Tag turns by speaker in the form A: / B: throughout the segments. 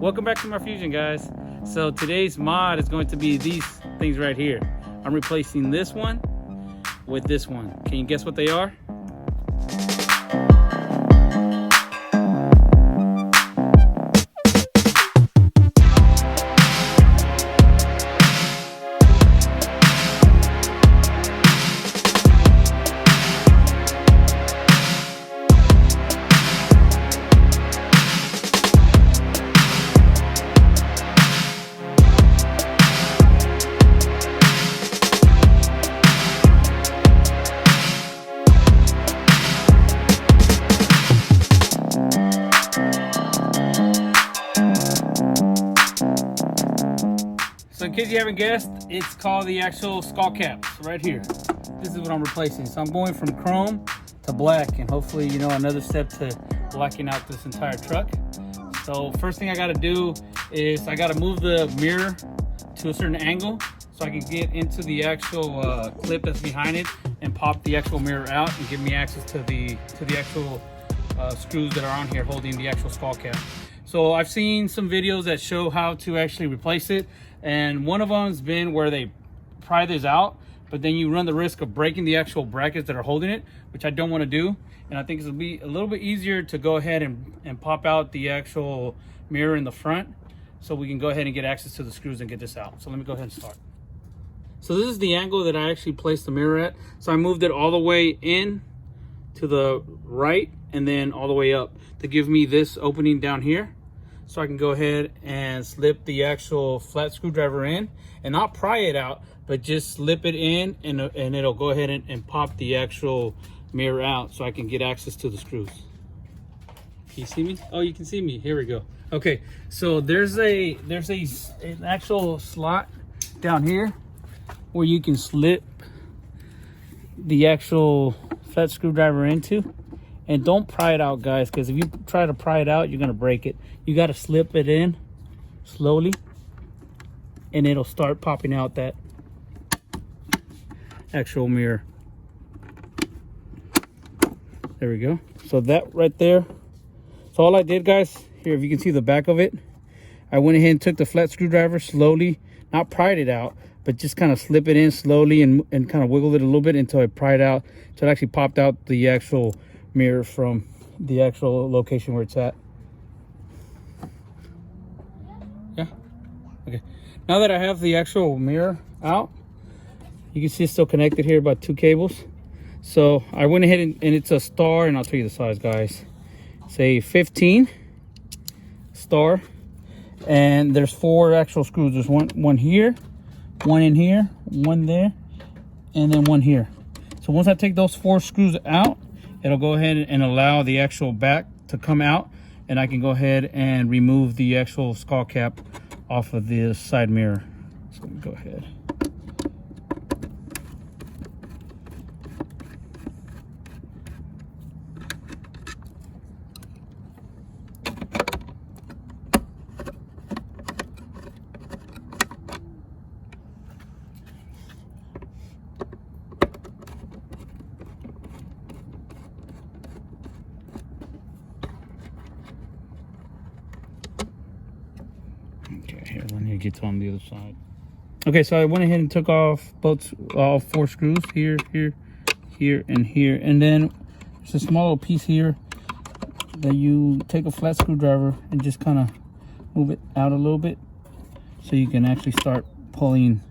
A: Welcome back to ModFusion, guys. So today's mod is going to be these things right here. I'm replacing this one with this one. Can you guess what they are? So in case you haven't guessed, it's called the actual skull cap right here. This is what I'm replacing. So I'm going from chrome to black, and hopefully, you know, another step to blacking out this entire truck. So first thing I got to do is I got to move the mirror to a certain angle so I can get into the actual clip that's behind it and pop the actual mirror out and give me access to the actual screws that are on here holding the actual skull cap. So I've seen some videos that show how to actually replace it, and one of them's been where they pry this out, but then you run the risk of breaking the actual brackets that are holding it, which I don't want to do. And I think it'll be a little bit easier to go ahead and pop out the actual mirror in the front so we can go ahead and get access to the screws and get this out. So let me go ahead and start. So this is the angle that I actually placed the mirror at. So I moved it all the way in to the right and then all the way up to give me this opening down here. So I can go ahead and slip the actual flat screwdriver in and not pry it out, but just slip it in and it'll go ahead and pop the actual mirror out so I can get access to the screws. Can you see me? Oh, you can see me. Here we go. Okay, so there's an actual slot down here where you can slip the actual flat screwdriver into. And don't pry it out, guys, because if you try to pry it out, you're gonna break it. You got to slip it in slowly and it'll start popping out that actual mirror. There we go. So that right there. So all I did, guys, here, if you can see the back of it, I went ahead and took the flat screwdriver slowly, not pried it out, but just kind of slip it in slowly and kind of wiggle it a little bit until I pried out. So it actually popped out the actual mirror from the actual location where it's at. Yeah. Okay. Now that I have the actual mirror out, you can see it's still connected here, about 2 cables. So I went ahead and it's a star, and I'll tell you the size, guys. It's a 15 star, and there's 4 actual screws. There's one here, one in here, one there, and then one here. So once I take those 4 screws out, it'll go ahead and allow the actual back to come out, and I can go ahead and remove the actual skull cap off of the side mirror. So let me go ahead. Okay, here, let me get on the other side. Okay, so I went ahead and took off all 4 screws here, here, here, and here. And then there's a small little piece here that you take a flat screwdriver and just kind of move it out a little bit so you can actually start pulling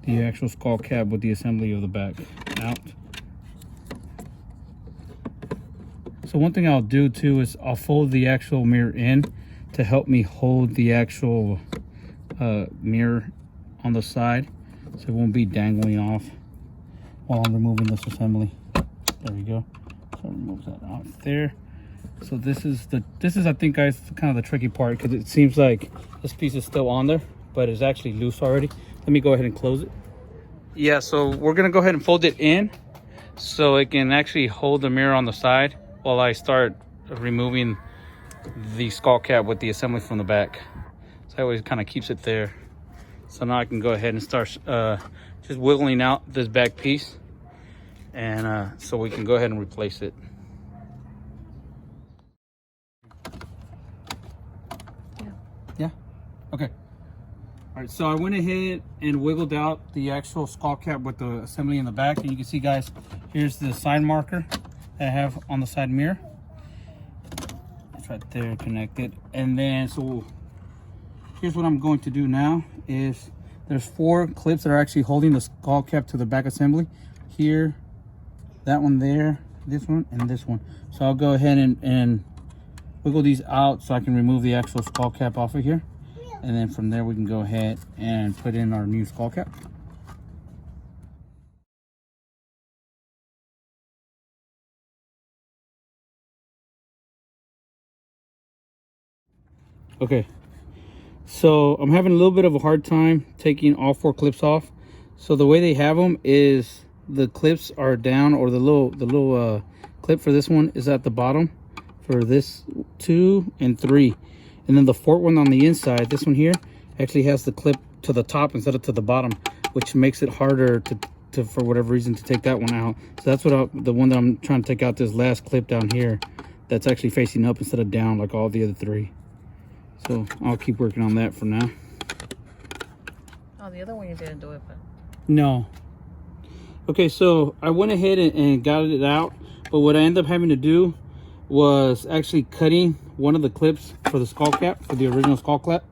A: the actual skull cap with the assembly of the back out. So one thing I'll do too is I'll fold the actual mirror in to help me hold the actual mirror on the side so it won't be dangling off while I'm removing this assembly. There we go. So remove that out there. So this is I think, guys, kind of the tricky part, because it seems like this piece is still on there, but it's actually loose already. Let me go ahead and close it. Yeah, so we're gonna go ahead and fold it in so it can actually hold the mirror on the side while I start removing the skull cap with the assembly from the back. So that way it kind of keeps it there. So now I can go ahead and start just wiggling out this back piece, and so we can go ahead and replace it. Yeah. Okay. All right, so I went ahead and wiggled out the actual skull cap with the assembly in the back, and you can see, guys, here's the side marker that I have on the side mirror. It's right there connected. And then, so here's what I'm going to do now is there's 4 clips that are actually holding the skull cap to the back assembly. Here, that one there, this one, and this one. So I'll go ahead and wiggle these out so I can remove the actual skull cap off of here. And then from there we can go ahead and put in our new skull cap. Okay, so I'm having a little bit of a hard time taking all 4 clips off. So the way they have them is the clips are down, or the little clip for this one is at the bottom for this 2 and 3, and then the 4th one on the inside, this one here, actually has the clip to the top instead of to the bottom, which makes it harder to for whatever reason to take that one out. So that's what the one that I'm trying to take out, this last clip down here, that's actually facing up instead of down like all the other 3. So I'll keep working on that for now.
B: Oh, the other one you didn't do it, but
A: no. Okay, so I went ahead and got it out, but what I ended up having to do was actually cutting one of the clips for the skull cap, for the original skull cap,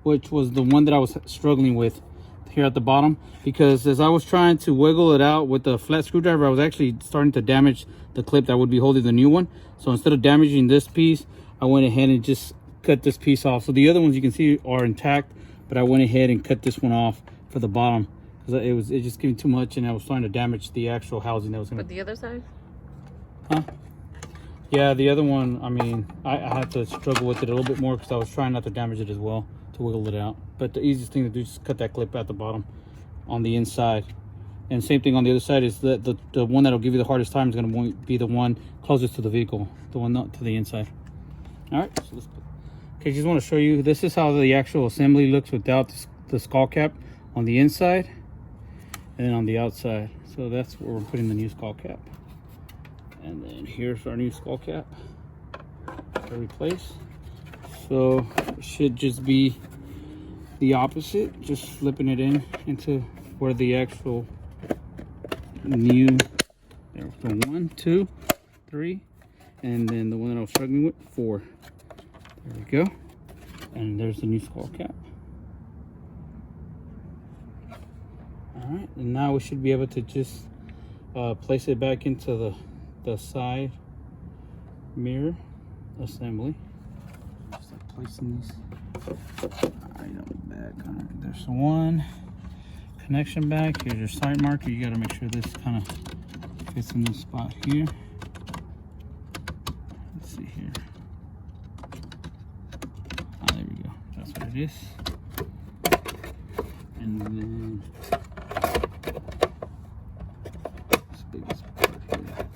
A: which was the one that I was struggling with here at the bottom, because as I was trying to wiggle it out with the flat screwdriver, I was actually starting to damage the clip that would be holding the new one. So instead of damaging this piece, I went ahead and just cut this piece off. So the other ones you can see are intact, but I went ahead and cut this one off for the bottom because it just giving too much, and I was starting to damage the actual housing that was gonna.
B: But the other side?
A: Huh? Yeah, the other one, I mean, I had to struggle with it a little bit more because I was trying not to damage it as well, to wiggle it out. But the easiest thing to do is just cut that clip at the bottom on the inside. And same thing on the other side, is that the one that'll give you the hardest time is going to be the one closest to the vehicle, the one not to the inside. All right, so let's okay, just want to show you, this is how the actual assembly looks without the skull cap on the inside and then on the outside. So that's where we're putting the new skull cap. And then here's our new skull cap to replace. So it should just be the opposite, just flipping it into where the actual new, there we go, 1, 2, 3, and then the one that I was struggling with, 4. There we go. And there's the new skull cap. All right, and now we should be able to just place it back into the side mirror assembly. Just like placing these items back. All right, there's one connection back. Here's your side marker. You got to make sure this kind of fits in this spot here. Let's see here. Ah, there we go. That's what it is. And then this biggest part here.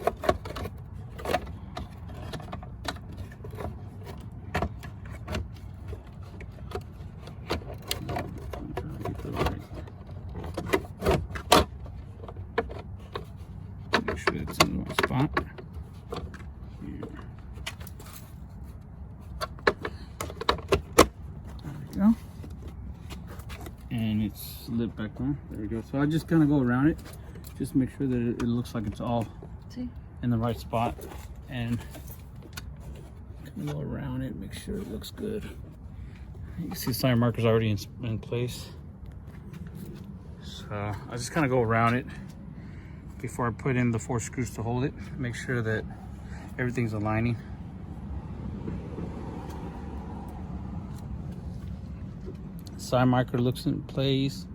A: Make sure it's in the right spot. Here. There we go. And it's slid back on. There we go. So I just kind of go around it, just make sure that it looks like it's all in the right spot, and kind of go around it, make sure it looks good. You can see the side marker's already in place. So I just kind of go around it before I put in the 4 screws to hold it. Make sure that everything's aligning. Side marker looks in place.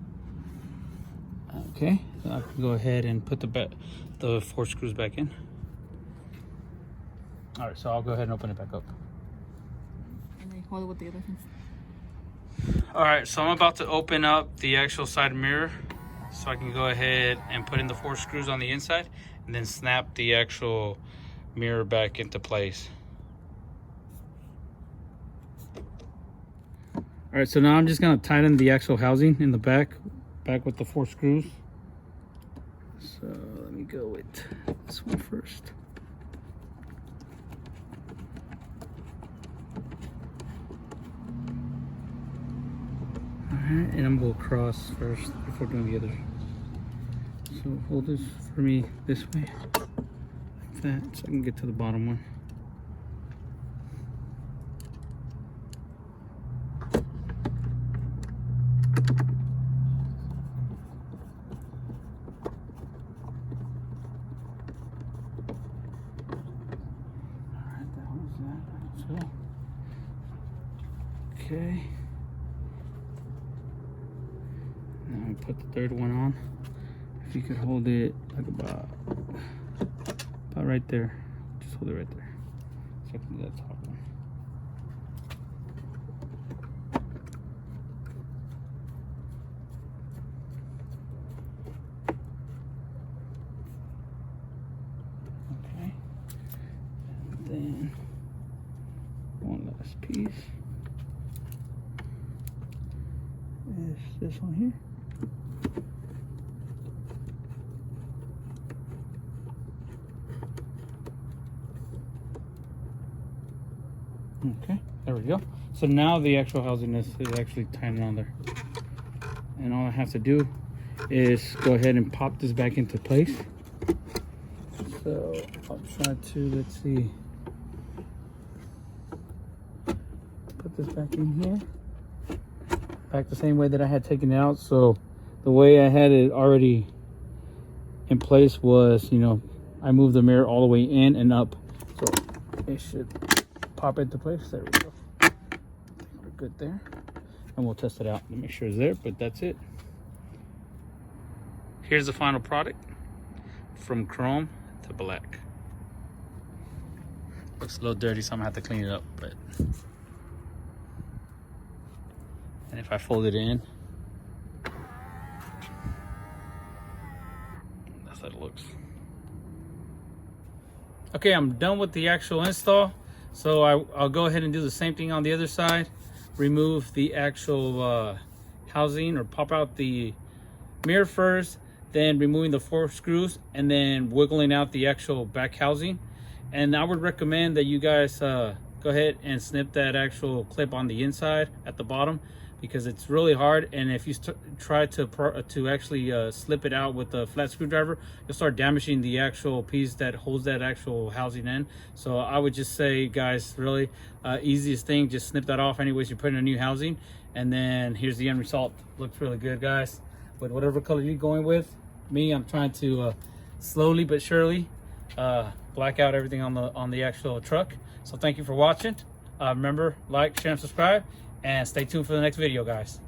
A: Okay, so I can go ahead and put the 4 screws back in. All right, so I'll go ahead and open it back up.
B: And then hold it with the other thing.
A: All right, so I'm about to open up the actual side mirror so I can go ahead and put in the 4 screws on the inside and then snap the actual mirror back into place. All right, so now I'm just gonna tighten the actual housing in the back with the 4 screws. So let me go with this one first. Alright, and I'm going to cross first before doing the other. So hold this for me this way, like that, so I can get to the bottom one. Alright, that was that. So, okay. Now we put the third one on. If you could hold it like about right there. Just hold it right there. So I can do that top one. Okay. And then one last piece is this one here. Okay, there we go. So now the actual housing is actually tightened on there. And all I have to do is go ahead and pop this back into place. So I'll try to, let's see, put this back in here. Back the same way that I had taken it out. So the way I had it already in place was, you know, I moved the mirror all the way in and up. So it should pop into place. There we go. I think we're good there. And we'll test it out to make sure it's there, but that's it. Here's the final product. From chrome to black. Looks a little dirty, so I'm gonna have to clean it up, but. And if I fold it in, that's how it looks. Okay, I'm done with the actual install. So I'll go ahead and do the same thing on the other side. Remove the actual housing, or pop out the mirror first, then removing the 4 screws, and then wiggling out the actual back housing. And I would recommend that you guys go ahead and snip that actual clip on the inside at the bottom, because it's really hard. And if you try to actually slip it out with a flat screwdriver, you'll start damaging the actual piece that holds that actual housing in. So I would just say, guys, really easiest thing, just snip that off anyways you're putting a new housing. And then here's the end result. Looks really good, guys, with whatever color you're going with. Me, I'm trying to slowly but surely black out everything on the actual truck. So thank you for watching. Remember, like, share, and subscribe. And stay tuned for the next video, guys.